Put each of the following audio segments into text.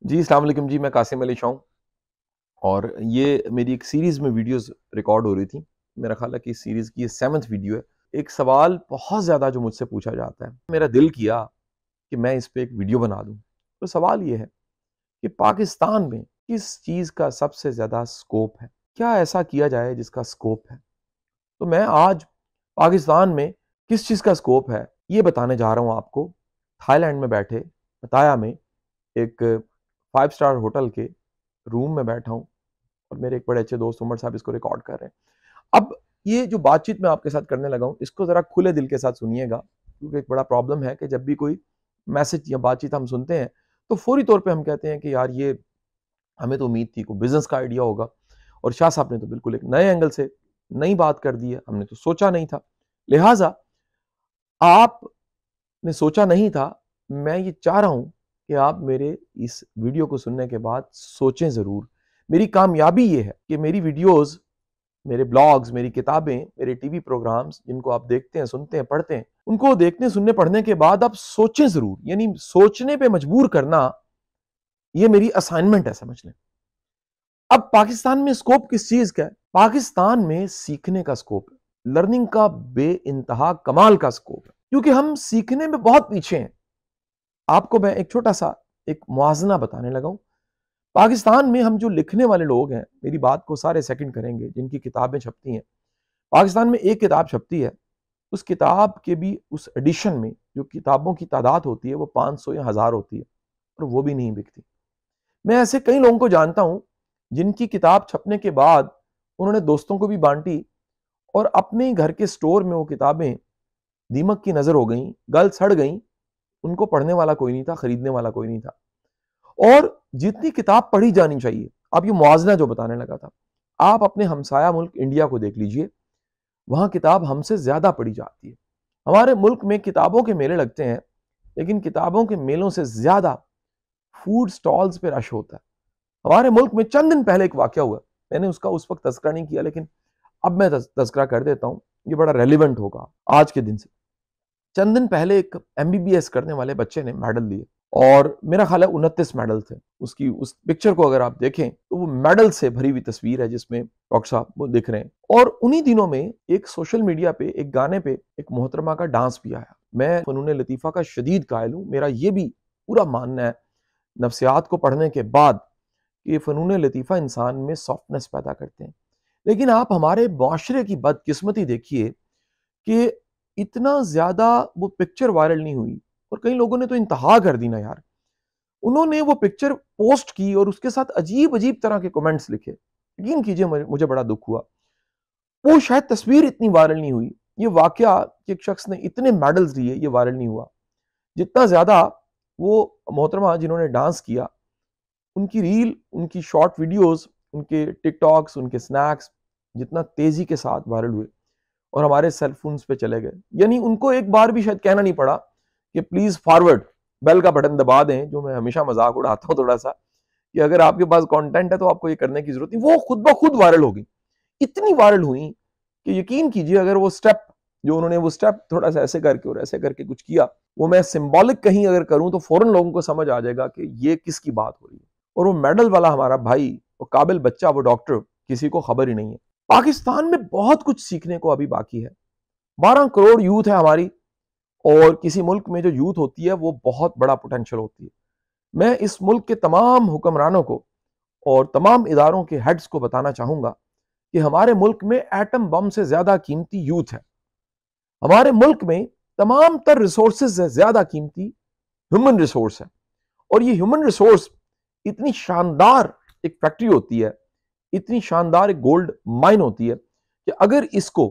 जी, अस्सलाम वालेकुम जी, मैं कासिम अली शाह हूँ और ये मेरी एक सीरीज़ में वीडियोज़ रिकॉर्ड हो रही थी। मेरा ख़्याल है कि इस सीरीज़ की ये 7th वीडियो है। एक सवाल बहुत ज़्यादा जो मुझसे पूछा जाता है, मेरा दिल किया कि मैं इस पे एक वीडियो बना दूँ। तो सवाल ये है कि पाकिस्तान में किस चीज़ का सबसे ज़्यादा स्कोप है? क्या ऐसा किया जाए जिसका स्कोप है? तो मैं आज पाकिस्तान में किस चीज़ का स्कोप है, ये बताने जा रहा हूँ आपको। थाईलैंड में बैठे, पटाया में एक 5 स्टार होटल के रूम में बैठा हूँ और मेरे एक बड़े अच्छे दोस्त उमर साहब इसको रिकॉर्ड कर रहे हैं। अब ये जो बातचीत मैं आपके साथ करने लगा हूँ, इसको ज़रा खुले दिल के साथ सुनिएगा, क्योंकि एक बड़ा प्रॉब्लम है कि जब भी कोई मैसेज या बातचीत हम सुनते हैं, तो फौरी तौर पे हम कहते हैं कि यार ये हमें तो उम्मीद थी कोई बिज़नेस का आइडिया होगा और शाह साहब ने तो बिल्कुल एक नए एंगल से नई बात कर दी है, हमने तो सोचा नहीं था। लिहाज़ा आपने सोचा नहीं था, मैं ये चाह रहा हूँ कि आप मेरे इस वीडियो को सुनने के बाद सोचें ज़रूर। मेरी कामयाबी ये है कि मेरी वीडियोज़, मेरे ब्लॉग्स, मेरी किताबें, मेरे टीवी प्रोग्राम्स जिनको आप देखते हैं, सुनते हैं, पढ़ते हैं, उनको देखने, सुनने, पढ़ने के बाद आप सोचें ज़रूर। यानी सोचने पे मजबूर करना, ये मेरी असाइनमेंट है, समझ लें। अब पाकिस्तान में स्कोप किस चीज़ का है? पाकिस्तान में सीखने का स्कोप है। लर्निंग का बेइंतहा कमाल का स्कोप है, क्योंकि हम सीखने में बहुत पीछे हैं। आपको मैं एक छोटा-सा एक मुआज़ना बताने लगा हूँ। पाकिस्तान में हम जो लिखने वाले लोग हैं, मेरी बात को सारे सेकंड करेंगे, जिनकी किताबें छपती हैं। पाकिस्तान में एक किताब छपती है, उस किताब के भी उस एडिशन में जो किताबों की तादाद होती है वो 500 या 1000 होती है और वो भी नहीं बिकती। मैं ऐसे कई लोगों को जानता हूं जिनकी किताब छपने के बाद उन्होंने दोस्तों को भी बांटी और अपने घर के स्टोर में वो किताबें दीमक की नजर हो गई, गल सड़ गई। उनको पढ़ने वाला कोई नहीं था, खरीदने वाला कोई नहीं था। और जितनी किताब पढ़ी जानी चाहिए, अब ये मुआवजा जो बताने लगा था, आप अपने हमसाया मुल्क इंडिया को देख लीजिए, वहां किताब हमसे ज्यादा पढ़ी जाती है। हमारे मुल्क में किताबों के मेले लगते हैं, लेकिन किताबों के मेलों से ज्यादा फूड स्टॉल्स पे रश होता है। हमारे मुल्क में चंद दिन पहले एक वाकया हुआ, मैंने उसका उस वक्त तस्करा नहीं किया, लेकिन अब मैं तस्करा कर देता हूं, ये बड़ा रेलिवेंट होगा आज के दिन से। चंद दिन पहले एक एमबीबीएस करने वाले बच्चे ने मेडल लिए और मेरा ख्याल है 29 मेडल थे। उसकी उस पिक्चर को अगर आप देखें तो वो मेडल से भरी हुई तस्वीर है, जिसमें डॉक्टर साहब वो दिख रहे हैं। और उन्हीं दिनों में एक सोशल मीडिया पे एक गाने पे एक मोहतरमा का डांस भी आया। मैं फनून लतीफ़ा का शदीद कायल हूँ। मेरा ये भी पूरा मानना है नफ्सियात को पढ़ने के बाद कि फनून लतीफ़ा इंसान में सॉफ्टनेस पैदा करते हैं। लेकिन आप हमारे माशरे की बदकिस्मती देखिए कि इतना ज़्यादा वो पिक्चर वायरल नहीं हुई और कई लोगों ने तो इंतहा कर दी ना यार। उन्होंने वो पिक्चर पोस्ट की और उसके साथ अजीब-अजीब तरह के कमेंट्स लिखे। यकीन कीजिए मुझे बड़ा दुःख हुआ। वो शायद तस्वीर इतनी वायरल नहीं हुई, ये वाकया कि एक शख्स ने इतने मेडल्स लिए, ये वायरल नहीं हुआ। जितना ज़्यादा वो मोहतरमा जिन्होंने डांस किया, उनकी रील, उनकी शॉर्ट वीडियोज़, उनके टिकटॉक्स, उनके स्नैक्स जितना तेज़ी के साथ वायरल हुए और हमारे सेल फोन्स पे चले गए। यानी उनको एक बार भी शायद कहना नहीं पड़ा कि प्लीज फॉरवर्ड, बेल का बटन दबा दें, जो मैं हमेशा मजाक उड़ाता हूँ थोड़ा सा, कि अगर आपके पास कंटेंट है तो आपको ये करने की जरूरत नहीं। वो खुद ब खुद वायरल हो गई, इतनी वायरल हुई कि यकीन कीजिए अगर वो स्टेप, जो उन्होंने वो स्टेप थोड़ा सा ऐसे करके और ऐसे करके कुछ किया, वो मैं सिंबॉलिक कहीं अगर करूं तो फौरन लोगों को समझ आ जाएगा कि ये किसकी बात हो रही है। और वो मेडल वाला हमारा भाई, वो काबिल बच्चा, वो डॉक्टर, किसी को खबर ही नहीं है। पाकिस्तान में बहुत कुछ सीखने को अभी बाकी है। 12 करोड़ यूथ है हमारी, और किसी मुल्क में जो यूथ होती है वो बहुत बड़ा पोटेंशियल होती है। मैं इस मुल्क के तमाम हुक्मरानों को और तमाम इदारों के हेड्स को बताना चाहूंगा कि हमारे मुल्क में एटम बम से ज्यादा कीमती यूथ है। हमारे मुल्क में तमाम तर रिसोर्सेज से ज्यादा कीमती ह्यूमन रिसोर्स है। और ये ह्यूमन रिसोर्स इतनी शानदार एक फैक्ट्री होती है, इतनी शानदार एक गोल्ड माइन होती है कि अगर इसको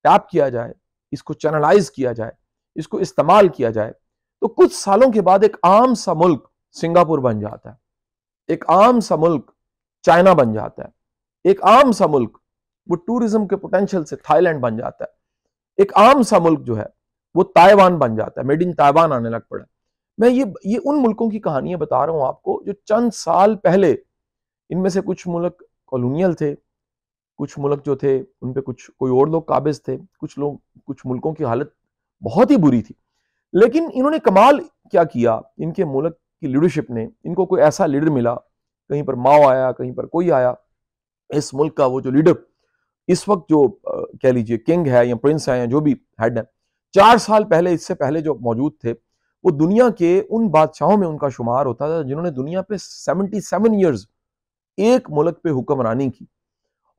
टैप किया जाए, इसको चैनलाइज किया जाए, इसको इस्तेमाल किया जाए, तो कुछ सालों के बाद एक आम सा मुल्क सिंगापुर बन जाता है, एक आम सा मुल्क चाइना बन जाता है, एक आम सा मुल्क वो टूरिज्म के पोटेंशियल से थाईलैंड बन जाता है, एक आम सा मुल्क जो है वो ताइवान बन जाता है, मेड इन ताइवान आने लग पड़ा। मैं ये उन मुल्कों की कहानियां बता रहा हूं आपको जो चंद साल पहले, इनमें से कुछ मुल्क कॉलोनियल थे, कुछ मुल्क जो थे उन पे कुछ कोई और लोग काबिज थे, कुछ मुल्कों की हालत बहुत ही बुरी थी। लेकिन इन्होंने कमाल क्या किया, इनके मुल्क की लीडरशिप ने, इनको कोई ऐसा लीडर मिला, कहीं पर माओ आया, कहीं पर कोई आया, इस मुल्क का वो जो लीडर इस वक्त जो कह लीजिए किंग है या प्रिंस है या जो भी हेड है, 4 साल पहले, इससे पहले जो मौजूद थे, वो दुनिया के उन बादशाहों में उनका शुमार होता था जिन्होंने दुनिया पे 77 ईयर्स एक मुल्क पे हुक्मरानी की।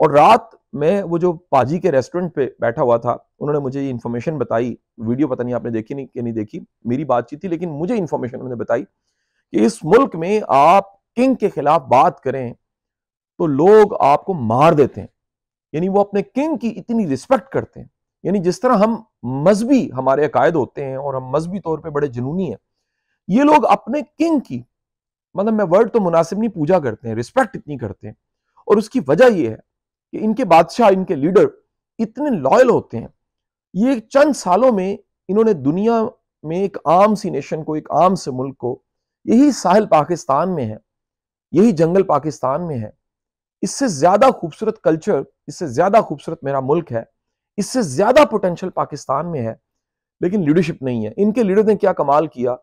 और रात में वो जो पाजी के रेस्टोरेंट पे बैठा हुआ था, उन्होंने मुझे ये इन्फॉर्मेशन बताई, वीडियो पता नहीं आपने देखी नहीं कि नहीं देखी, मेरी बातचीत थी, लेकिन मुझे इन्फॉर्मेशन उन्होंने बताई कि इस मुल्क में आप किंग के खिलाफ बात करें तो लोग आपको मार देते हैं। यानी वो अपने किंग की इतनी रिस्पेक्ट करते हैं। यानी जिस तरह हम मजहबी हमारे अकायद होते हैं और हम मजहबी तौर पे बड़े जुनूनी हैं, ये लोग अपने किंग की, मतलब मैं वर्ड तो मुनासिब नहीं, पूजा करते हैं, रिस्पेक्ट इतनी करते हैं। और उसकी वजह यह है कि इनके बादशाह, इनके लीडर इतने लॉयल होते हैं। ये चंद सालों में इन्होंने दुनिया में एक आम सी नेशन को, एक आम से मुल्क को, यही साहिल पाकिस्तान में है, यही जंगल पाकिस्तान में है, इससे ज्यादा खूबसूरत कल्चर, इससे ज्यादा खूबसूरत मेरा मुल्क है, इससे ज्यादा पोटेंशियल पाकिस्तान में है, लेकिन लीडरशिप नहीं है। इनके लीडर ने क्या कमाल किया,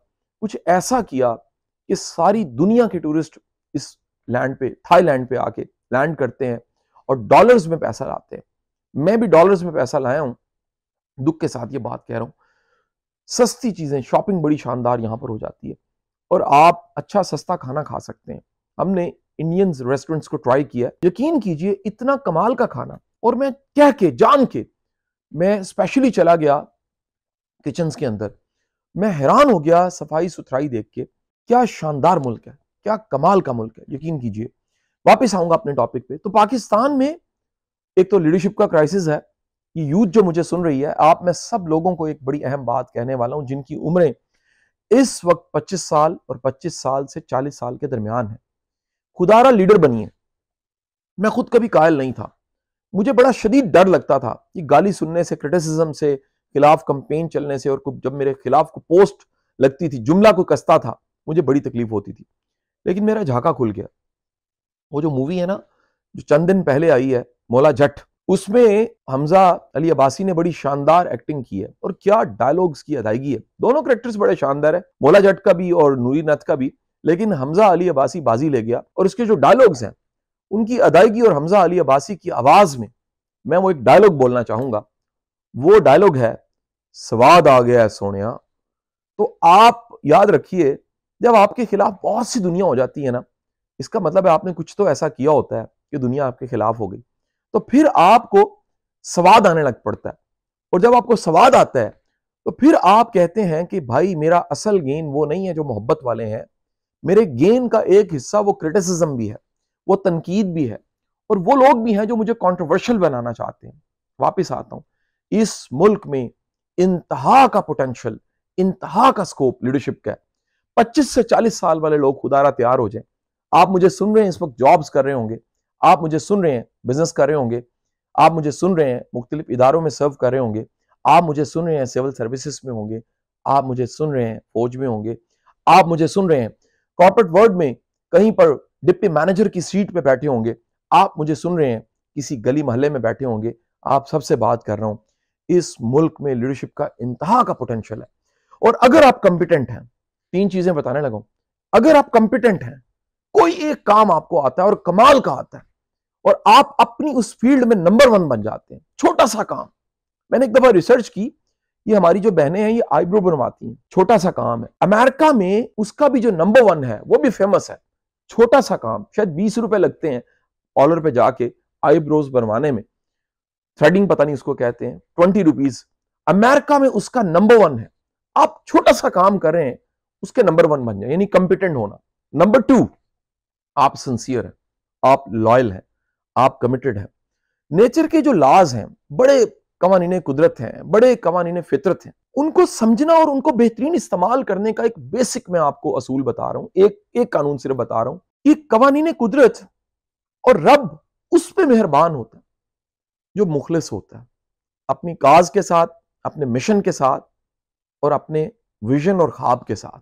कुछ ऐसा किया कि सारी दुनिया के टूरिस्ट इस लैंड पे, थाईलैंड पे आके लैंड करते हैं और डॉलर्स में पैसा लाते हैं। मैं भी डॉलर्स में पैसा लाया हूं, दुख के साथ ये बात कह रहा हूं। सस्ती चीजें, शॉपिंग बड़ी शानदार यहां पर हो जाती है और आप अच्छा सस्ता खाना खा सकते हैं। हमने इंडियंस रेस्टोरेंट्स को ट्राई किया, यकीन कीजिए इतना कमाल का खाना। और मैं कह के, जान के, मैं स्पेशली चला गया किचन्स के अंदर, मैं हैरान हो गया सफाई सुथराई देख के। क्या शानदार मुल्क है, क्या कमाल का मुल्क है, यकीन कीजिए। वापस आऊंगा अपने टॉपिक पे। तो पाकिस्तान में एक तो लीडरशिप का क्राइसिस है। ये यूथ जो मुझे सुन रही है, आप, मैं सब लोगों को एक बड़ी अहम बात कहने वाला हूं, जिनकी उम्रें इस वक्त 25 साल और 25 साल से 40 साल के दरमियान है। खुदारा लीडर बनिए। मैं खुद कभी कायल नहीं था, मुझे बड़ा शदीद डर लगता था कि गाली सुनने से, क्रिटिसिज्म से, खिलाफ कंपेन चलने से, और जब मेरे खिलाफ को पोस्ट लगती थी, जुमला कोई कसता था, मुझे बड़ी तकलीफ होती थी। लेकिन मेरा झाका खुल गया। वो जो मूवी है ना, जो चंद दिन पहले आई है, मौला जट, उसमें हमजा अली अब्बासी ने बड़ी शानदार एक्टिंग की है और क्या डायलॉग्स की अदायगी है। दोनों कैरेक्टर्स बड़े शानदार है, मौला जट का भी और नूरी नथ का भी, लेकिन हमजा अली अब्बासी बाजी ले गया। और उसके जो डायलॉग्स हैं, उनकी अदायगी और हमजा अली अब्बासी की आवाज में मैं वो एक डायलॉग बोलना चाहूंगा। वो डायलॉग है, स्वाद आ गया है सोनिया। तो आप याद रखिए, जब आपके खिलाफ बहुत सी दुनिया हो जाती है ना, इसका मतलब है आपने कुछ तो ऐसा किया होता है कि दुनिया आपके खिलाफ हो गई। तो फिर आपको स्वाद आने लग पड़ता है। और जब आपको स्वाद आता है तो फिर आप कहते हैं कि भाई मेरा असल गेन वो नहीं है जो मोहब्बत वाले हैं, मेरे गेन का एक हिस्सा वो क्रिटिसिज्म भी है, वो तनकीद भी है, और वो लोग भी हैं जो मुझे कंट्रोवर्शियल बनाना चाहते हैं। वापिस आता हूं, इस मुल्क में इंतहा का पोटेंशियल, इंतहा का स्कोप लीडरशिप का है। 25 से 40 साल वाले लोग खुदारा तैयार हो जाएं। आप मुझे सुन रहे हैं, इस वक्त जॉब्स कर रहे होंगे, आप मुझे सुन रहे हैं बिजनेस कर रहे होंगे, आप मुझे सुन रहे हैं मुख्तलिफ इदारों में सर्व कर रहे होंगे, आप मुझे सुन रहे हैं सिविल सर्विसेज में होंगे, आप मुझे सुन रहे हैं फौज में होंगे, आप मुझे सुन रहे हैं कॉर्पोरेट वर्ल्ड में कहीं पर डिप्टी मैनेजर की सीट पे बैठे होंगे, आप मुझे सुन रहे हैं किसी गली मोहल्ले में बैठे होंगे। आप सबसे बात कर रहा हूं। इस मुल्क में लीडरशिप का इंतहा का पोटेंशियल है। और अगर आप कंपिटेंट हैं, 3 चीजें बताने लगा, अगर आप कंपिटेंट हैं, कोई एक काम आपको आता है और कमाल का आता है, और आप अपनी उस फील्ड में नंबर 1 बन जाते हैं, छोटा सा काम। मैंने एक दफा रिसर्च की, ये हमारी जो बहनें हैं ये आईब्रो बनवाती हैं, छोटा सा काम है। अमेरिका में उसका भी जो नंबर 1 है वो भी फेमस है। छोटा सा काम, शायद 20 रुपए लगते हैं ऑलर पे जाके आईब्रोज बनवाने में, थ्रेडिंग पता नहीं उसको कहते हैं, 20 रुपीज। अमेरिका में उसका नंबर 1 है। आप छोटा सा काम कर रहे हैं, उसके नंबर 1 बन जाए, यानी कंपिटेंट होना। नंबर 2, आप सिंसियर हैं, आप लॉयल हैं, आप कमिटेड हैं। नेचर के जो लॉज हैं, बड़े कवानीने कुदरत हैं, बड़े कवानीने फितरत हैं, उनको समझना और उनको बेहतरीन इस्तेमाल करने का एक बेसिक मैं आपको असूल बता रहा हूं, एक कानून सिर्फ बता रहा हूं कि कवानीने कुदरत और रब उस पर मेहरबान होता है जो मुखलिस होता है, अपनी काज के साथ, अपने मिशन के साथ, और अपने विजन और ख्वाब के साथ,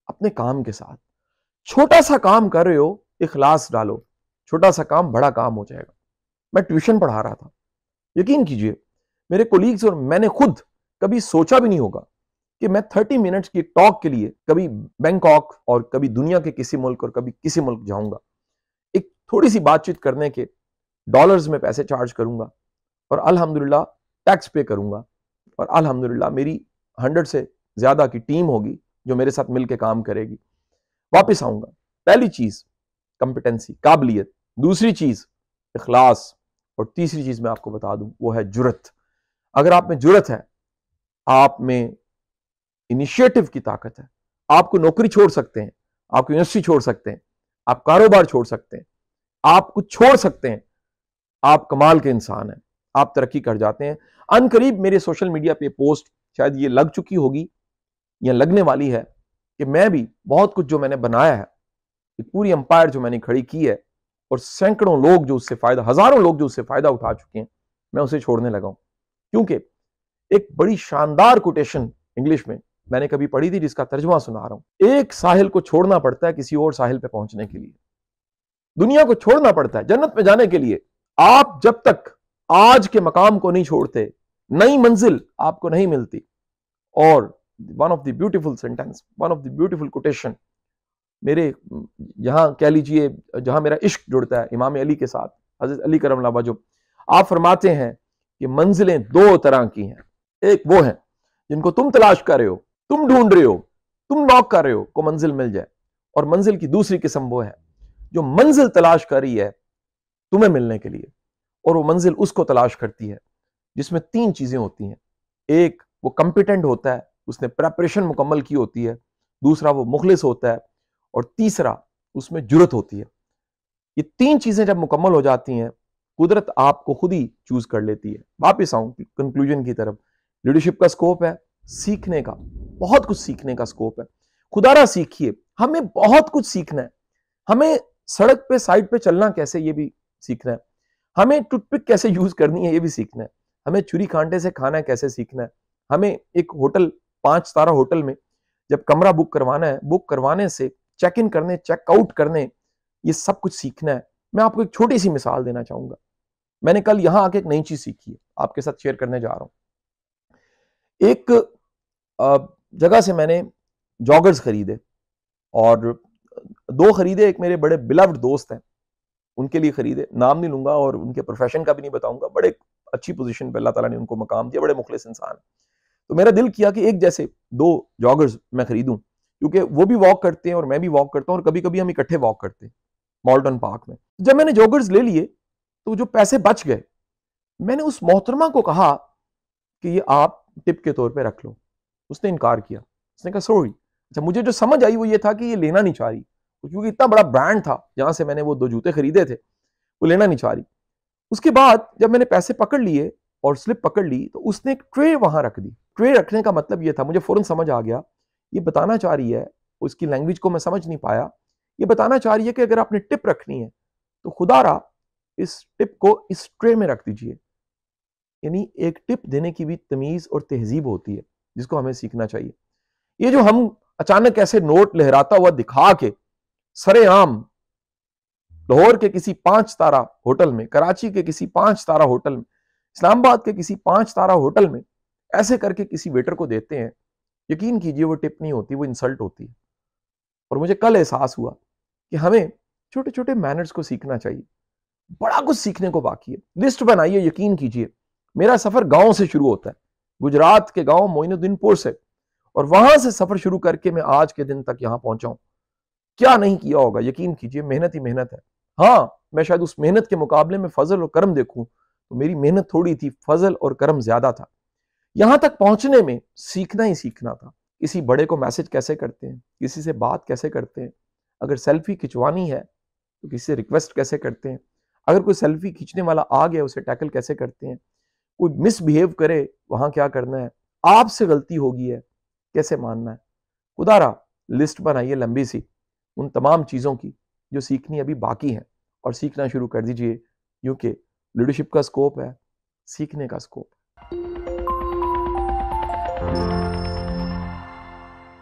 अपने काम के साथ। छोटा सा काम कर रहे हो, इखलास डालो, छोटा सा काम बड़ा काम हो जाएगा। मैं ट्यूशन पढ़ा रहा था, यकीन कीजिए मेरे कोलीग्स और मैंने खुद कभी सोचा भी नहीं होगा कि मैं 30 मिनट्स की टॉक के लिए कभी बैंकॉक और कभी दुनिया के किसी मुल्क और कभी किसी मुल्क जाऊंगा, एक थोड़ी सी बातचीत करने के डॉलर्स में पैसे चार्ज करूंगा और अल्हम्दुलिल्लाह टैक्स पे करूंगा और अल्हम्दुलिल्लाह मेरी 100 से ज्यादा की टीम होगी जो मेरे साथ मिलकर काम करेगी। वापस आऊंगा। पहली चीज कंपिटेंसी, काबिलियत। दूसरी चीज इखलास। और तीसरी चीज मैं आपको बता दूं वो है जुर्रत। अगर आप में जुर्रत है, आप में इनिशिएटिव की ताकत है, आपको नौकरी छोड़ सकते हैं, आपको यूनिवर्सिटी छोड़ सकते हैं, आप कारोबार छोड़ सकते हैं, आप कुछ छोड़ सकते हैं। आप कमाल के इंसान हैं, आप तरक्की कर जाते हैं। अनकरीब मेरे सोशल मीडिया पे पोस्ट शायद ये लग चुकी होगी या लगने वाली है कि मैं भी बहुत कुछ जो मैंने बनाया है, एक पूरी एम्पायर जो मैंने खड़ी की है और सैकड़ों लोग जो उससे फायदा, हजारों लोग जो उससे फायदा उठा चुके हैं, मैं उसे छोड़ने लगा हूं। क्योंकि एक बड़ी शानदार कोटेशन इंग्लिश में मैंने कभी पढ़ी थी जिसका तर्जुमा सुना रहा हूं। एक साहिल को छोड़ना पड़ता है किसी और साहिल पे पहुंचने के लिए। दुनिया को छोड़ना पड़ता है जन्नत में जाने के लिए। आप जब तक आज के मकाम को नहीं छोड़ते, नई मंजिल आपको नहीं मिलती। और one of the beautiful sentence, one of the beautiful quotation मेरे यहां कह लीजिए जहां मेरा इश्क जुड़ता है इमाम अली के साथ, हजरत अली करम वजह, आप फरमाते हैं कि मंजिलें दो तरह की हैं। एक वो है जिनको तुम तलाश कर रहे हो, तुम ढूंढ रहे हो, तुम नॉक कर रहे हो को मंजिल मिल जाए। और मंजिल की दूसरी किस्म वो है जो मंजिल तलाश कर रही है तुम्हें मिलने के लिए। और वो मंजिल उसको तलाश करती है जिसमें 3 चीजें होती हैं। एक, वो कंपिटेंट होता है, उसने प्रेपरेशन मुकम्मल की होती है। दूसरा, वो मुखलिस होता है। और तीसरा, उसमें जुर्रत होती है। ये 3 चीजें जब मुकम्मल हो जाती हैं, कुदरत आपको खुद ही चूज कर लेती है। वापिस आऊं कंक्लूजन की तरफ। लीडरशिप का स्कोप है सीखने का, बहुत कुछ सीखने का स्कोप है। खुदारा सीखिए, हमें बहुत कुछ सीखना है। हमें सड़क पे साइड पे चलना कैसे ये भी सीखना है। हमें टूथपिक कैसे यूज करनी है ये भी सीखना है। हमें छुरी कांटे से खाना है कैसे सीखना है। हमें एक होटल, 5 तारा होटल में जब कमरा बुक करवाना है, बुक करवाने से चेक इन करने, चेकआउट करने, ये सब कुछ सीखना है। मैं आपको एक छोटी सी मिसाल देना चाहूंगा। मैंने कल यहां आके एक नई चीज सीखी है, आपके साथ शेयर करने जा रहा हूं। एक जगह से मैंने जॉगर्स खरीदे और 2 खरीदे। एक मेरे बड़े बिलव्ड दोस्त हैं, उनके लिए खरीदे। नाम नहीं लूंगा और उनके प्रोफेशन का भी नहीं बताऊंगा। बड़े अच्छी पोजीशन पे अल्लाह ताला ने उनको मकाम दिया, बड़े मुखलिस इंसान। तो मेरा दिल किया कि एक जैसे 2 जॉगर्स मैं खरीदूं, क्योंकि वो भी वॉक करते हैं और मैं भी वॉक करता हूं और कभी कभी हम इकट्ठे वॉक करते हैं मॉल्टन पार्क में। जब मैंने जॉगर्स ले लिए तो जो पैसे बच गए, मैंने उस मोहतरमा को कहा कि ये आप टिप के तौर पे रख लो। उसने इनकार किया। उसने कहा सॉरी। अच्छा, मुझे जो समझ आई वो ये था कि ये लेना नहीं चाह रही, क्योंकि इतना बड़ा ब्रांड था जहां से मैंने वो 2 जूते खरीदे थे, वो लेना नहीं चाह रही। उसके बाद जब मैंने पैसे पकड़ लिए और स्लिप पकड़ ली तो उसने एक ट्रे वहां रख दी। ट्रे रखने का मतलब ये था, मुझे फौरन समझ आ गया ये बताना चाह रही है, उसकी लैंग्वेज को मैं समझ नहीं पाया। ये बताना चाह रही है कि अगर आपने टिप रखनी है तो खुदारा इस टिप को इस ट्रे में रख दीजिए। यानी एक टिप देने की भी तमीज और तहजीब होती है जिसको हमें सीखना चाहिए। ये जो हम अचानक ऐसे नोट लहराता हुआ दिखा के सरेआम लाहौर के किसी 5 तारा होटल में, कराची के किसी 5 तारा होटल में, इस्लामाबाद के किसी 5 तारा होटल में ऐसे करके किसी वेटर को देते हैं, यकीन कीजिए वो टिप नहीं होती, वो इंसल्ट होती है। और मुझे कल एहसास हुआ कि हमें छोटे छोटे मैनर्स को सीखना चाहिए। बड़ा कुछ सीखने को बाकी है। लिस्ट बनाइए, यकीन कीजिए मेरा सफर गांव से शुरू होता है, गुजरात के गांव मोइनुद्दीनपुर से, और वहां से सफर शुरू करके मैं आज के दिन तक यहां पहुंचा हूं। क्या नहीं किया होगा, यकीन कीजिए मेहनत ही मेहनत है। हाँ, मैं शायद उस मेहनत के मुकाबले में फजल और करम देखूं तो मेरी मेहनत थोड़ी थी, फजल और करम ज्यादा था। यहां तक पहुंचने में सीखना ही सीखना था। किसी बड़े को मैसेज कैसे करते हैं, किसी से बात कैसे करते हैं, अगर सेल्फी खिंचवानी है तो किसी से रिक्वेस्ट कैसे करते हैं, अगर कोई सेल्फी खींचने वाला आ गया उसे टैकल कैसे करते हैं, कोई मिसबिहेव करे वहां क्या करना है, आपसे गलती होगी है कैसे मानना है। खुदारा लिस्ट बनाइए लंबी सी उन तमाम चीजों की जो सीखनी अभी बाकी है, और सीखना शुरू कर दीजिए, क्योंकि लीडरशिप का स्कोप है, सीखने का स्कोप है।